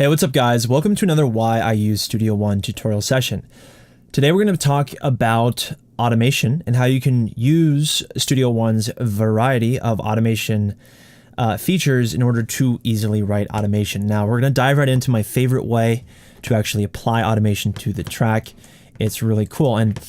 Hey, what's up guys? Welcome to another Why I Use Studio One tutorial session. Today we're going to talk about automation and how you can use Studio One's variety of automation features in order to easily write automation. Now we're going to dive right into my favorite way to actually apply automation to the track. It's really cool. And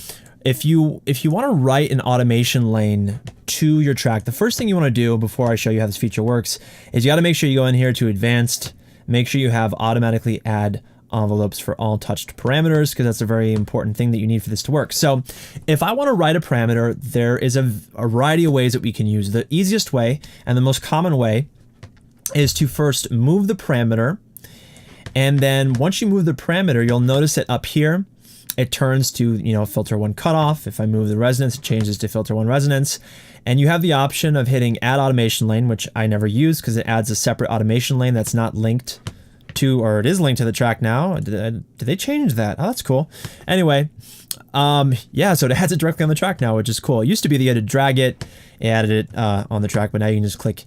if you want to write an automation lane to your track, the first thing you want to do before I show you how this feature works is you got to make sure you go in here to advanced. Make sure you have automatically add envelopes for all touched parameters, because that's a very important thing that you need for this to work. So if I want to write a parameter, there is a variety of ways that we can use. The easiest way and the most common way is to first move the parameter. And then once you move the parameter, you'll notice that up here, it turns to, filter one cutoff. If I move the resonance, it changes to filter one resonance. And you have the option of hitting add automation lane, which I never use because it adds a separate automation lane that's not linked to, or it is linked to the track now. Did they change that? Oh, that's cool. Anyway, yeah, so it adds it directly on the track now, which is cool. It used to be that you had to drag it, it added it on the track, but now you can just click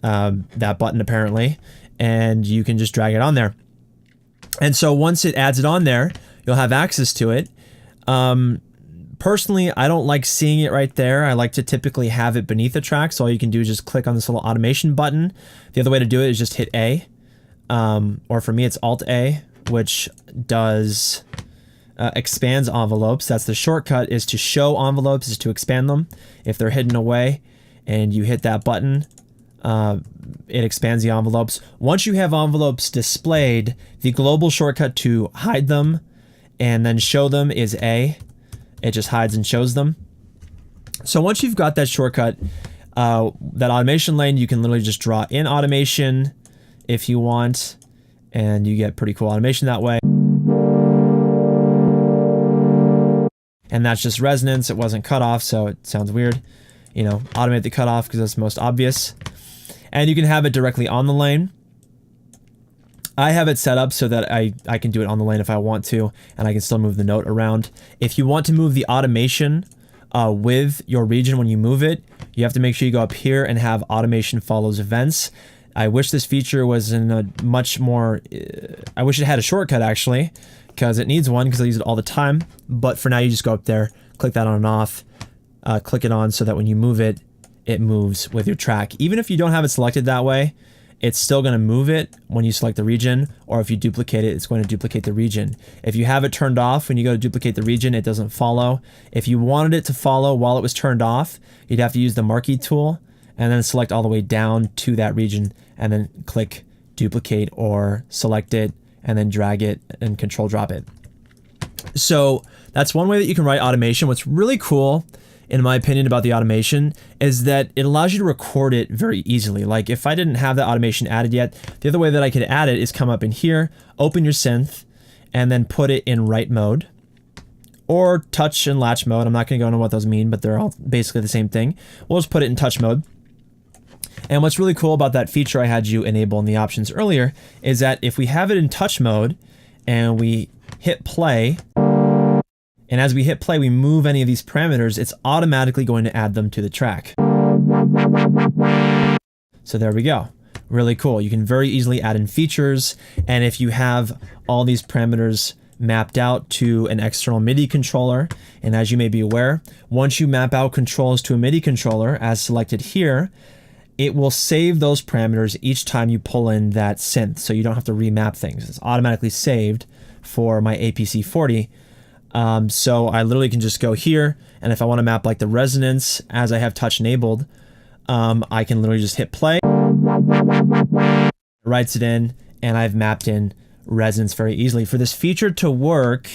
that button apparently, and you can just drag it on there. And so once it adds it on there, you'll have access to it. Personally, I don't like seeing it right there. I like to typically have it beneath the track. So all you can do is just click on this little automation button. The other way to do it is just hit A. Or for me, it's Alt A, which does expands envelopes. That's the shortcut, is to show envelopes, is to expand them. If they're hidden away and you hit that button, it expands the envelopes. Once you have envelopes displayed, the global shortcut to hide them and then show them is A. It just hides and shows them. So once you've got that shortcut, that automation lane, you can literally just draw in automation if you want, and you get pretty cool automation that way. And that's just resonance. It wasn't cut off, so it sounds weird. Automate the cutoff because that's most obvious. And you can have it directly on the lane. I have it set up so that I can do it on the lane if I want to, and I can still move the note around. If you want to move the automation with your region when you move it, you have to make sure you go up here and have automation follows events. I wish this feature was in a much more, I wish it had a shortcut actually, because it needs one because I use it all the time. But for now, you just go up there, click that on and off, click it on so that when you move it, it moves with your track. Even if you don't have it selected that way, it's still going to move it when you select the region, or if you duplicate it, it's going to duplicate the region. If you have it turned off, when you go to duplicate the region, it doesn't follow. If you wanted it to follow while it was turned off, you'd have to use the marquee tool and then select all the way down to that region and then click duplicate or select it and then drag it and control drop it. So that's one way that you can write automation. What's really cool, in my opinion, about the automation is that it allows you to record it very easily. Like if I didn't have that automation added yet, the other way that I could add it is come up in here, open your synth, and then put it in write mode or touch and latch mode. I'm not going to go into what those mean, but they're all basically the same thing. We'll just put it in touch mode. And what's really cool about that feature I had you enable in the options earlier is that if we have it in touch mode and we hit play, and as we hit play, we move any of these parameters, it's automatically going to add them to the track. So there we go. Really cool. You can very easily add in features. And if you have all these parameters mapped out to an external MIDI controller, and as you may be aware, once you map out controls to a MIDI controller, as selected here, it will save those parameters each time you pull in that synth. So you don't have to remap things. It's automatically saved for my APC40. So I literally can just go here, and if I want to map like the resonance as I have touch enabled, I can literally just hit play, it writes it in, and I've mapped in resonance very easily. For this feature to work,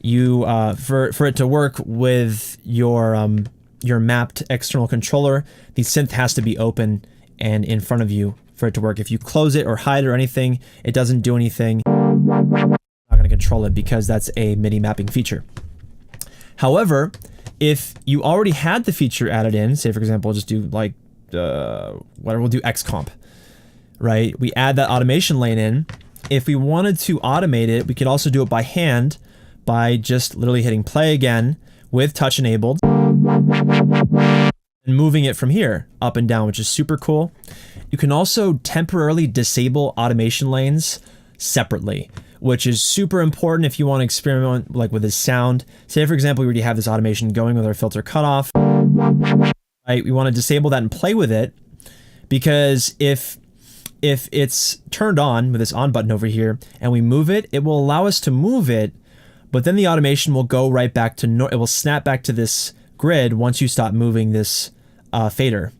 for it to work with your mapped external controller, the synth has to be open and in front of you for it to work. If you close it or hide it or anything, it doesn't do anything. Not going to control it because that's a MIDI mapping feature. However, if you already had the feature added in, say for example, just do like whatever, we'll do XComp, right? We add that automation lane in. If we wanted to automate it, we could also do it by hand by just literally hitting play again with touch enabled and moving it from here up and down, which is super cool. You can also temporarily disable automation lanes separately, which is super important if you want to experiment like with this sound. Say for example, we already have this automation going with our filter cutoff, right? We want to disable that and play with it, because if it's turned on with this on button over here and we move it, it will allow us to move it, but then the automation will go right back to, it will snap back to this grid once you stop moving this fader.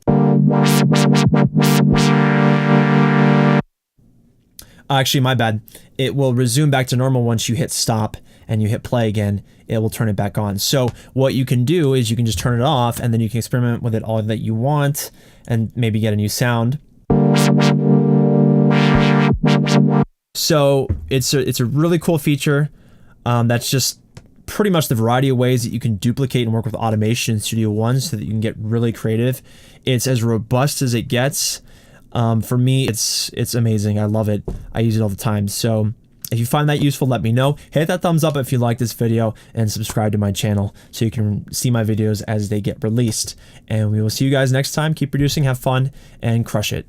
Actually, my bad. It will resume back to normal once you hit stop and you hit play again. It will turn it back on. So what you can do is you can just turn it off, and then you can experiment with it all that you want and maybe get a new sound. So it's a really cool feature. That's just pretty much the variety of ways that you can duplicate and work with automation in Studio One so that you can get really creative. It's as robust as it gets. For me, it's amazing. I love it. I use it all the time. So if you find that useful, let me know. Hit that thumbs up if you like this video, and subscribe to my channel so you can see my videos as they get released. And we will see you guys next time. Keep producing, have fun, and crush it.